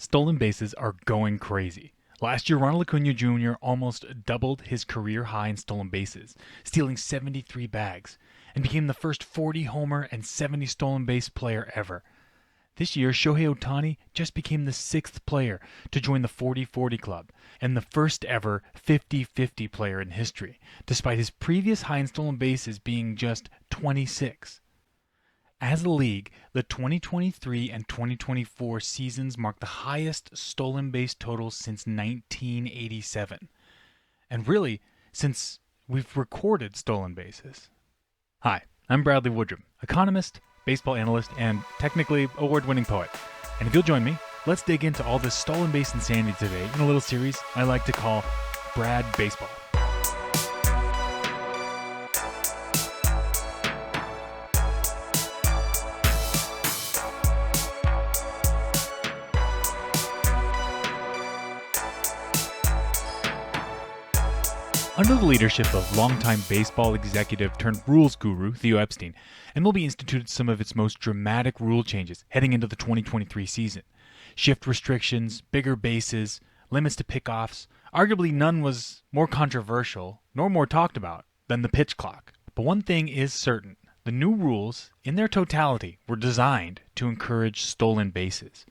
Stolen bases are going crazy. Last year, Ronald Acuna Jr. almost doubled his career high in stolen bases, stealing 73 bags, and became the first 40-homer and 70 stolen base player ever. This year, Shohei Ohtani just became the sixth player to join the 40-40 club, and the first ever 50-50 player in history, despite his previous high in stolen bases being just 26. As a league, the 2023 and 2024 seasons mark the highest stolen base totals since 1987. And really, since we've recorded stolen bases. Hi, I'm Bradley Woodrum, economist, baseball analyst, and technically award-winning poet. And if you'll join me, let's dig into all this stolen base insanity today in a little series I like to call Brad Baseball. Under the leadership of longtime baseball executive turned rules guru Theo Epstein, MLB instituted some of its most dramatic rule changes heading into the 2023 season. Shift restrictions, bigger bases, limits to pickoffs. Arguably none was more controversial, nor more talked about, than the pitch clock. But one thing is certain. The new rules, in their totality, were designed to encourage stolen bases.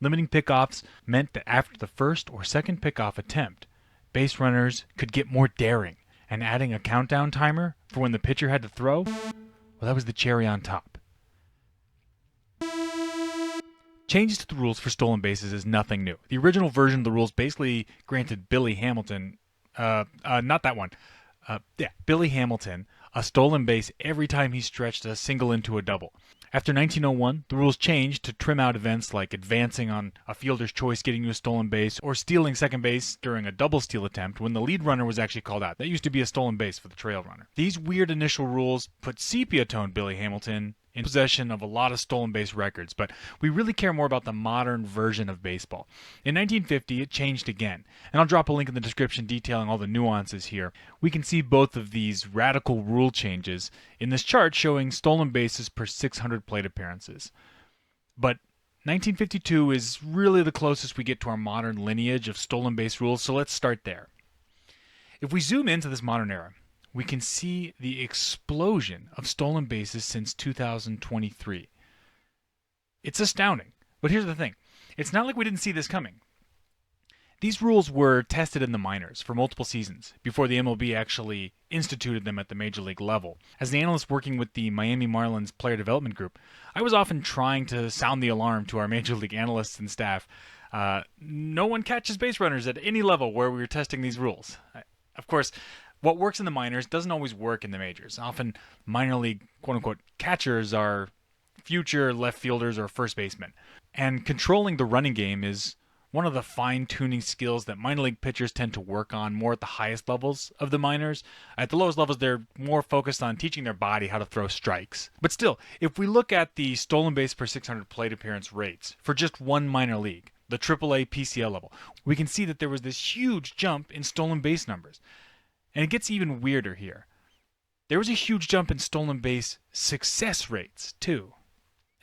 Limiting pickoffs meant that after the first or second pickoff attempt, base runners could get more daring, and adding a countdown timer for when the pitcher had to throw, well, that was the cherry on top. Changes to the rules for stolen bases is nothing new. The original version of the rules basically granted Billy Hamilton, Billy Hamilton, a stolen base every time he stretched a single into a double. After 1901, the rules changed to trim out events like advancing on a fielder's choice getting you a stolen base or stealing second base during a double steal attempt when the lead runner was actually called out. That used to be a stolen base for the trail runner. These weird initial rules put sepia-toned Billy Hamilton in possession of a lot of stolen base records, but we really care more about the modern version of baseball. In 1950, it changed again, and I'll drop a link in the description detailing all the nuances here. We can see both of these radical rule changes in this chart showing stolen bases per 600 plate appearances. But 1952 is really the closest we get to our modern lineage of stolen base rules, so let's start there. If we zoom into this modern era, we can see the explosion of stolen bases since 2023. It's astounding. But here's the thing. It's not like we didn't see this coming. These rules were tested in the minors for multiple seasons before the MLB actually instituted them at the major league level. As the analyst working with the Miami Marlins player development group, I was often trying to sound the alarm to our major league analysts and staff. No one catches base runners at any level where we were testing these rules. Of course, what works in the minors doesn't always work in the majors. Often minor league quote-unquote catchers are future left fielders or first basemen. And controlling the running game is one of the fine-tuning skills that minor league pitchers tend to work on more at the highest levels of the minors. At the lowest levels, they're more focused on teaching their body how to throw strikes. But still, if we look at the stolen base per 600 plate appearance rates for just one minor league, the AAA PCL level, we can see that there was this huge jump in stolen base numbers. And it gets even weirder here. There was a huge jump in stolen base success rates, too.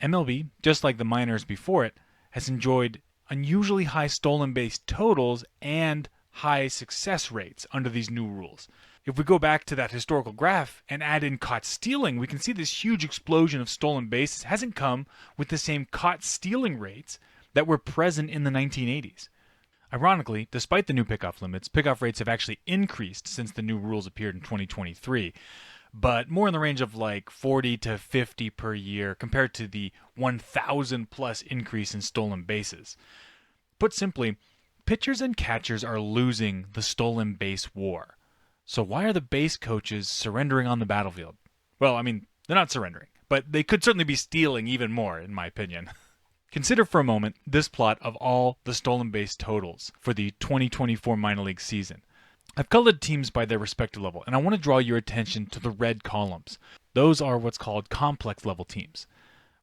MLB, just like the minors before it, has enjoyed unusually high stolen base totals and high success rates under these new rules. If we go back to that historical graph and add in caught stealing, we can see this huge explosion of stolen bases hasn't come with the same caught stealing rates that were present in the 1980s. Ironically, despite the new pickoff limits, pickoff rates have actually increased since the new rules appeared in 2023, but more in the range of like 40 to 50 per year compared to the 1,000 plus increase in stolen bases. Put simply, pitchers and catchers are losing the stolen base war. So why are the base coaches surrendering on the battlefield? Well, I mean, they're not surrendering, but they could certainly be stealing even more, in my opinion. Consider for a moment this plot of all the stolen base totals for the 2024 minor league season. I've colored teams by their respective level, and I want to draw your attention to the red columns. Those are what's called complex level teams.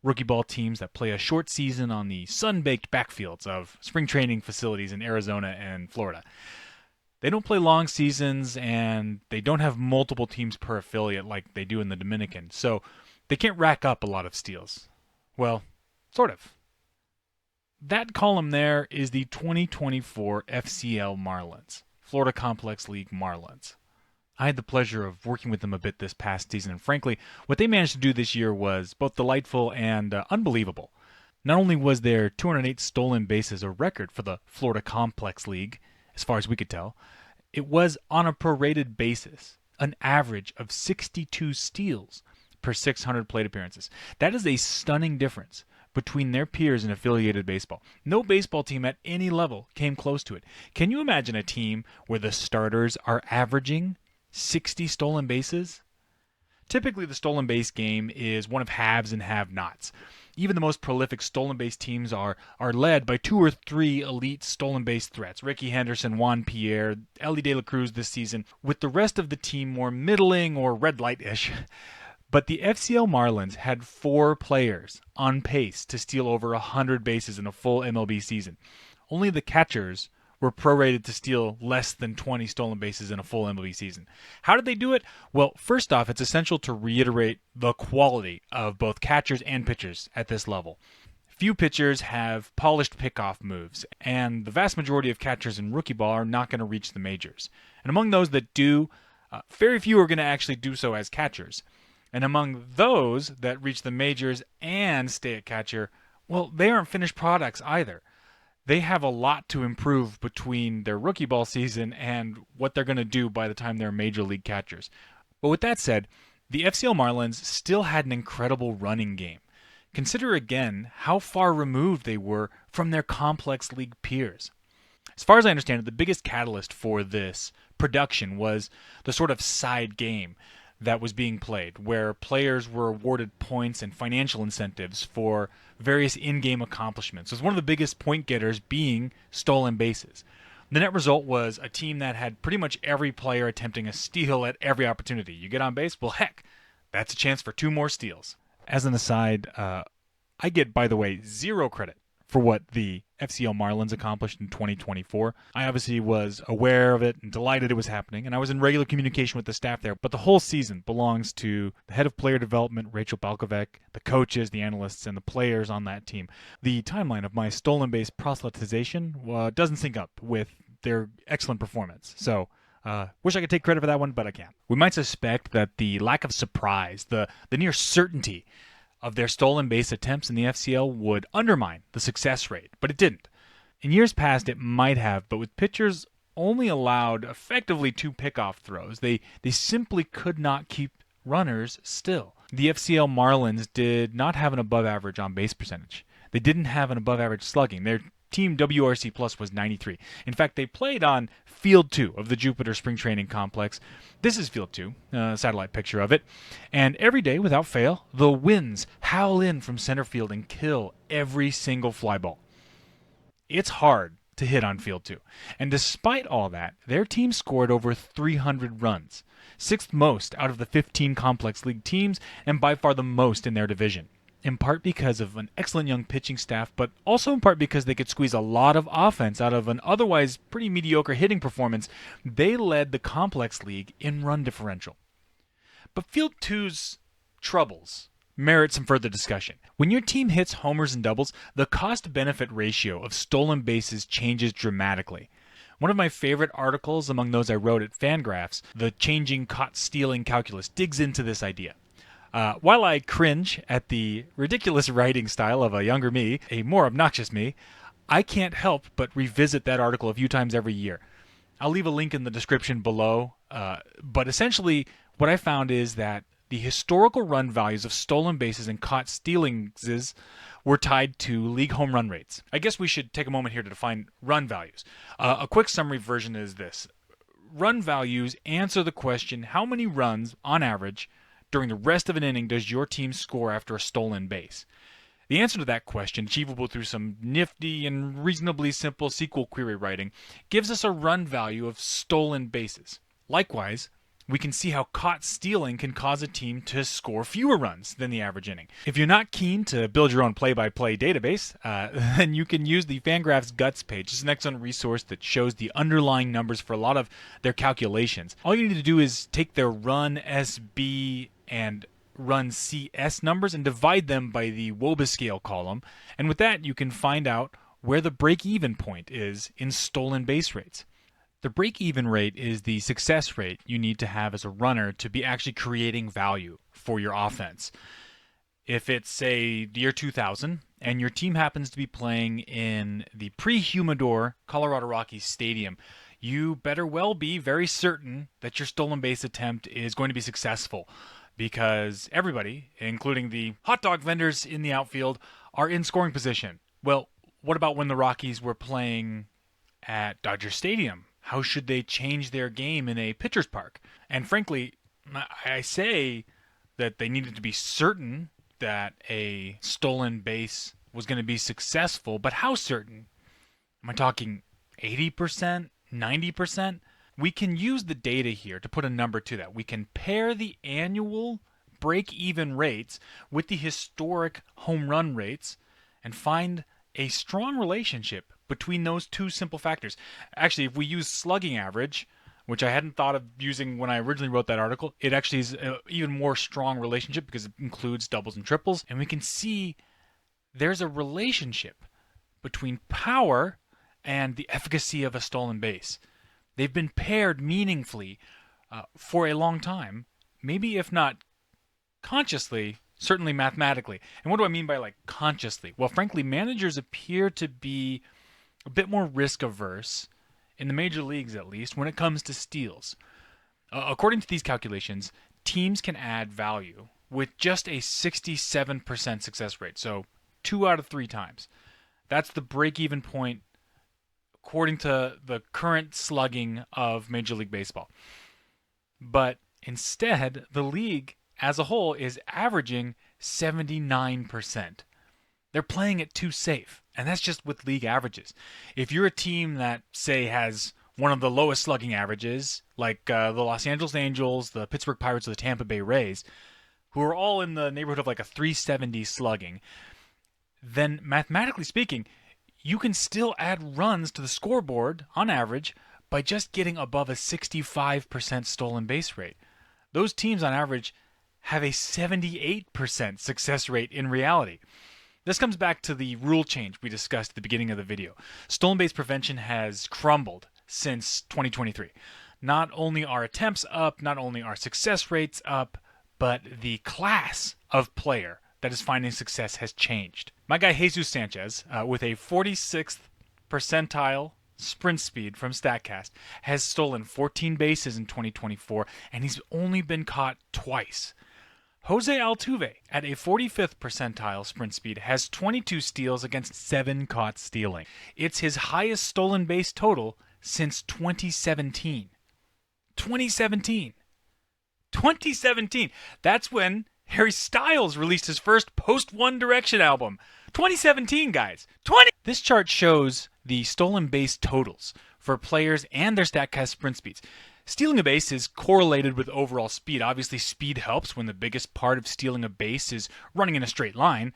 Rookie ball teams that play a short season on the sun-baked backfields of spring training facilities in Arizona and Florida. They don't play long seasons, and they don't have multiple teams per affiliate like they do in the Dominican, so they can't rack up a lot of steals. Well, sort of. That column there is the 2024 FCL Marlins, Florida Complex League Marlins. I had the pleasure of working with them a bit this past season, and frankly, what they managed to do this year was both delightful and unbelievable. Not only was their 208 stolen bases a record for the Florida Complex League, as far as we could tell, it was on a prorated basis, an average of 62 steals per 600 plate appearances. That is a stunning difference between their peers in affiliated baseball. No baseball team at any level came close to it. Can you imagine a team where the starters are averaging 60 stolen bases? Typically, the stolen base game is one of haves and have-nots. Even the most prolific stolen base teams are led by 2 or 3 elite stolen base threats. Ricky Henderson, Juan Pierre, Elly De La Cruz this season, with the rest of the team more middling or red light-ish. But the FCL Marlins had 4 players on pace to steal over 100 bases in a full MLB season. Only the catchers were prorated to steal less than 20 stolen bases in a full MLB season. How did they do it? Well, first off, it's essential to reiterate the quality of both catchers and pitchers at this level. Few pitchers have polished pickoff moves, and the vast majority of catchers in rookie ball are not going to reach the majors. And among those that do, very few are going to actually do so as catchers. And among those that reach the majors and stay at catcher, well, they aren't finished products either. They have a lot to improve between their rookie ball season and what they're going to do by the time they're major league catchers. But with that said, the FCL Marlins still had an incredible running game. Consider again how far removed they were from their complex league peers. As far as I understand it, the biggest catalyst for this production was the sort of side game that was being played, where players were awarded points and financial incentives for various in-game accomplishments. So one of the biggest point getters being stolen bases. The net result was a team that had pretty much every player attempting a steal at every opportunity. You get on base? Well, heck, that's a chance for 2 more steals. As an aside, I get, by the way, 0 credit for what the FCL Marlins accomplished in 2024. I obviously was aware of it and delighted it was happening, and I was in regular communication with the staff there, but the whole season belongs to the head of player development, Rachel Balkovec, the coaches, the analysts, and the players on that team. The timeline of my stolen base proselytization doesn't sync up with their excellent performance, so wish I could take credit for that one, but I can't. We might suspect that the lack of surprise, the near certainty of their stolen base attempts in the FCL would undermine the success rate, but it didn't. In years past, it might have, but with pitchers only allowed effectively 2 pickoff throws, they simply could not keep runners still. The FCL Marlins did not have an above average on base percentage. They didn't have an above average slugging. Their team WRC plus was 93. In fact, they played on Field 2 of the Jupiter Spring Training Complex. This is Field 2, a satellite picture of it. And every day, without fail, the winds howl in from center field and kill every single fly ball. It's hard to hit on Field 2. And despite all that, their team scored over 300 runs, 6th most out of the 15 Complex League teams, and by far the most in their division. In part because of an excellent young pitching staff, but also in part because they could squeeze a lot of offense out of an otherwise pretty mediocre hitting performance, they led the Complex League in run differential. But Field 2's troubles merit some further discussion. When your team hits homers and doubles, the cost-benefit ratio of stolen bases changes dramatically. One of my favorite articles among those I wrote at Fangraphs, The Changing Caught-Stealing Calculus, digs into this idea. While I cringe at the ridiculous writing style of a younger me, a more obnoxious me, I can't help but revisit that article a few times every year. I'll leave a link in the description below, but essentially what I found is that the historical run values of stolen bases and caught stealings were tied to league home run rates. I guess we should take a moment here to define run values. A quick summary version is this. Run values answer the question, how many runs, on average, during the rest of an inning does your team score after a stolen base? The answer to that question, achievable through some nifty and reasonably simple SQL query writing, gives us a run value of stolen bases. Likewise, we can see how caught stealing can cause a team to score fewer runs than the average inning. If you're not keen to build your own play-by-play database, then you can use the Fangraphs Guts page. It's an excellent resource that shows the underlying numbers for a lot of their calculations. All you need to do is take their run SB and run CS numbers and divide them by the Woba scale column, and with that you can find out where the break-even point is in stolen base rates. The break-even rate is the success rate you need to have as a runner to be actually creating value for your offense. If it's, say, the year 2000, and your team happens to be playing in the pre-Humidor Colorado Rockies Stadium, you better well be very certain that your stolen base attempt is going to be successful, because everybody, including the hot dog vendors in the outfield, are in scoring position. Well, what about when the Rockies were playing at Dodger Stadium? How should they change their game in a pitcher's park? And frankly, I say that they needed to be certain that a stolen base was going to be successful, but how certain? Am I talking 80%, 90%? We can use the data here to put a number to that. We can pair the annual break-even rates with the historic home run rates and find a strong relationship between those two simple factors. Actually, if we use slugging average, which I hadn't thought of using when I originally wrote that article, it actually is an even more strong relationship because it includes doubles and triples. And we can see there's a relationship between power and the efficacy of a stolen base. They've been paired meaningfully for a long time, maybe if not consciously, certainly mathematically. And what do I mean by consciously? Well, frankly, managers appear to be a bit more risk averse, in the major leagues at least, when it comes to steals. According to these calculations, teams can add value with just a 67% success rate, so 2 out of 3 times. That's the break-even point according to the current slugging of Major League Baseball. But instead, the league as a whole is averaging 79%. They're playing it too safe, and that's just with league averages. If you're a team that, say, has one of the lowest slugging averages, like the Los Angeles Angels, the Pittsburgh Pirates, or the Tampa Bay Rays, who are all in the neighborhood of a 370 slugging, then mathematically speaking, you can still add runs to the scoreboard on average by just getting above a 65% stolen base rate. Those teams on average have a 78% success rate in reality. This comes back to the rule change we discussed at the beginning of the video. Stolen base prevention has crumbled since 2023. Not only are attempts up, not only are success rates up, but the class of player that is finding success has changed. My guy Jesus Sanchez, with a 46th percentile sprint speed from StatCast, has stolen 14 bases in 2024, and he's only been caught twice. Jose Altuve, at a 45th percentile sprint speed, has 22 steals against 7 caught stealing. It's his highest stolen base total since 2017. 2017! 2017! That's when Harry Styles released his first post-One Direction album. 2017, guys. This chart shows the stolen base totals for players and their StatCast sprint speeds. Stealing a base is correlated with overall speed. Obviously, speed helps when the biggest part of stealing a base is running in a straight line.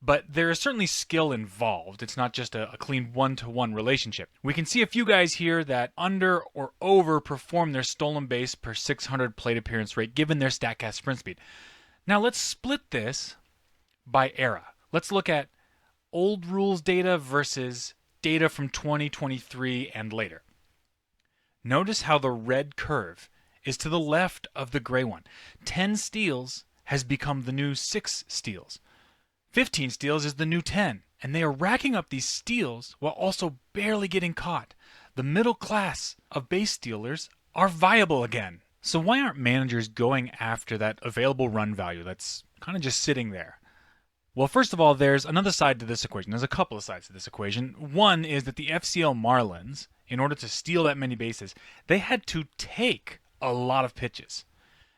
But there is certainly skill involved. It's not just a clean one-to-one relationship. We can see a few guys here that under or overperform their stolen base per 600 plate appearance rate given their StatCast sprint speed. Now let's split this by era. Let's look at old rules data versus data from 2023 and later. Notice how the red curve is to the left of the gray one. 10 steals has become the new 6 steals. 15 steals is the new 10, and they are racking up these steals while also barely getting caught. The middle class of base stealers are viable again. So why aren't managers going after that available run value that's kind of just sitting there? Well, first of all, there's another side to this equation. There's a couple of sides to this equation. One is that the FCL Marlins, in order to steal that many bases, they had to take a lot of pitches.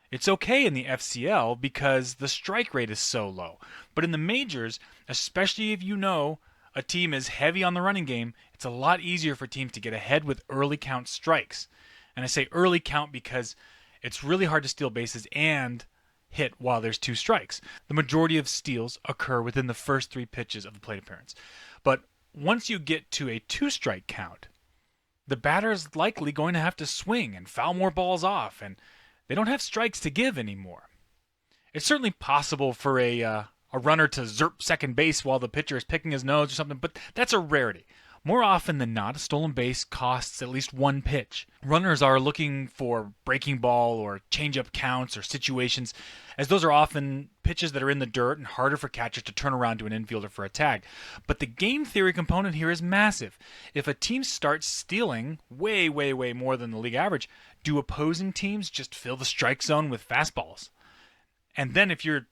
It's okay in the FCL because the strike rate is so low. But in the majors, especially if you know a team is heavy on the running game, it's a lot easier for teams to get ahead with early count strikes. And I say early count because it's really hard to steal bases and hit while there's 2 strikes. The majority of steals occur within the first 3 pitches of the plate appearance. But once you get to a 2-strike count, the batter is likely going to have to swing and foul more balls off, and they don't have strikes to give anymore. It's certainly possible for a a runner to zerp second base while the pitcher is picking his nose or something, but that's a rarity. More often than not, a stolen base costs at least one pitch. Runners are looking for breaking ball or changeup counts or situations, as those are often pitches that are in the dirt and harder for catchers to turn around to an infielder for a tag. But the game theory component here is massive. If a team starts stealing way more than the league average, do opposing teams just fill the strike zone with fastballs? And then if you're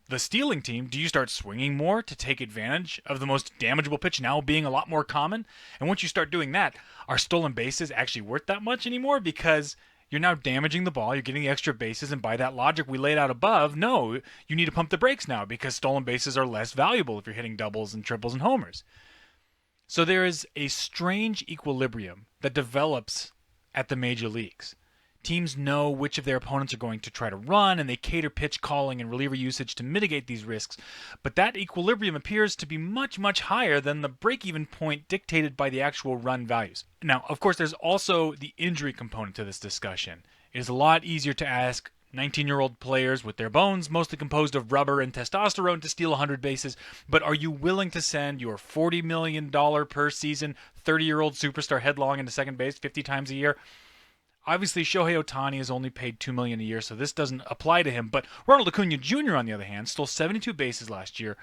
the stealing team, do you start swinging more to take advantage of the most damageable pitch now being a lot more common? And once you start doing that, are stolen bases actually worth that much anymore? Because you're now damaging the ball, you're getting the extra bases, and by that logic we laid out above, no, you need to pump the brakes now because stolen bases are less valuable if you're hitting doubles and triples and homers. So there is a strange equilibrium that develops at the major leagues. Teams know which of their opponents are going to try to run, and they cater pitch calling and reliever usage to mitigate these risks. But that equilibrium appears to be much higher than the break-even point dictated by the actual run values. Now, of course, there's also the injury component to this discussion. It is a lot easier to ask 19-year-old players with their bones, mostly composed of rubber and testosterone, to steal 100 bases. But are you willing to send your $40 million per season 30-year-old superstar headlong into second base 50 times a year? Obviously, Shohei Ohtani is only paid $2 million a year, so this doesn't apply to him. But Ronald Acuna Jr., on the other hand, stole 72 bases last year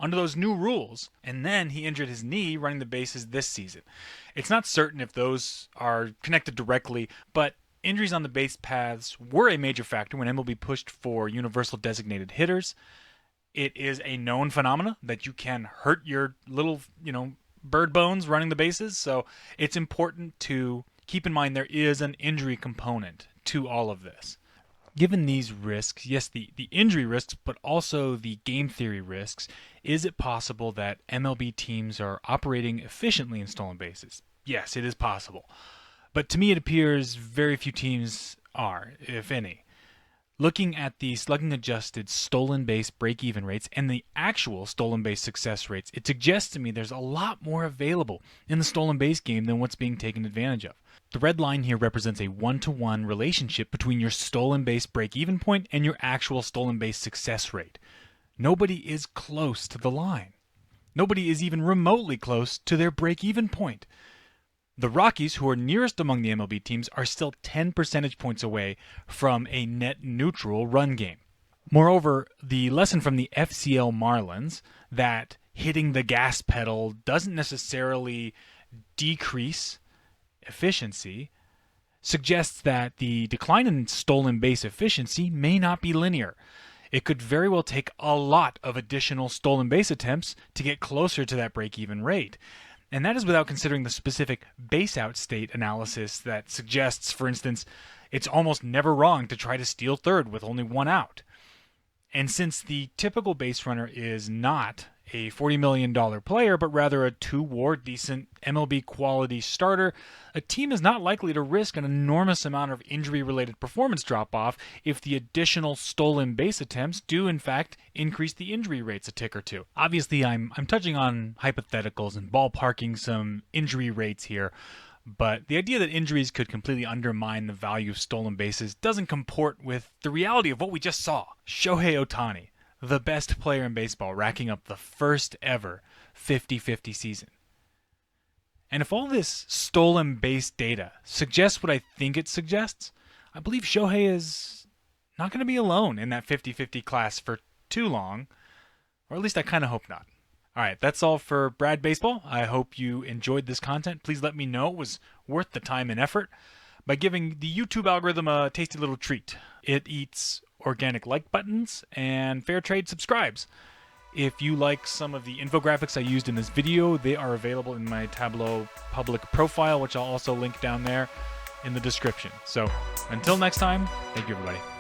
under those new rules, and then he injured his knee running the bases this season. It's not certain if those are connected directly, but injuries on the base paths were a major factor when MLB pushed for universal designated hitters. It is a known phenomena that you can hurt your little, bird bones running the bases, so it's important to keep in mind there is an injury component to all of this. Given these risks, yes, the injury risks, but also the game theory risks, is it possible that MLB teams are operating efficiently in stolen bases? Yes, it is possible. But to me it appears very few teams are, if any. Looking at the slugging-adjusted stolen base break-even rates and the actual stolen base success rates, it suggests to me there's a lot more available in the stolen base game than what's being taken advantage of. The red line here represents a 1-to-1 relationship between your stolen base break-even point and your actual stolen base success rate. Nobody is close to the line. Nobody is even remotely close to their break-even point. The Rockies, who are nearest among the MLB teams, are still 10 percentage points away from a net neutral run game. Moreover, the lesson from the FCL Marlins that hitting the gas pedal doesn't necessarily decrease efficiency suggests that the decline in stolen base efficiency may not be linear. It could very well take a lot of additional stolen base attempts to get closer to that break-even rate. And that is without considering the specific base-out state analysis that suggests, for instance, it's almost never wrong to try to steal third with only one out. And since the typical base runner is not a $40 million player, but rather a 2-WAR decent MLB quality starter, a team is not likely to risk an enormous amount of injury-related performance drop-off if the additional stolen base attempts do in fact increase the injury rates a tick or two. Obviously, I'm touching on hypotheticals and ballparking some injury rates here, but the idea that injuries could completely undermine the value of stolen bases doesn't comport with the reality of what we just saw. Shohei Ohtani, the best player in baseball, racking up the first ever 50-50 season. And if all this stolen base data suggests what I think it suggests, I believe Shohei is not going to be alone in that 50-50 class for too long, or at least I kind of hope not. All right, that's all for Brad Baseball. I hope you enjoyed this content. Please let me know it was worth the time and effort by giving the YouTube algorithm a tasty little treat. It eats organic like buttons and fair trade subscribes. If you like some of the infographics I used in this video, they are available in my Tableau public profile, which I'll also link down there in the description. So until next time, thank you everybody.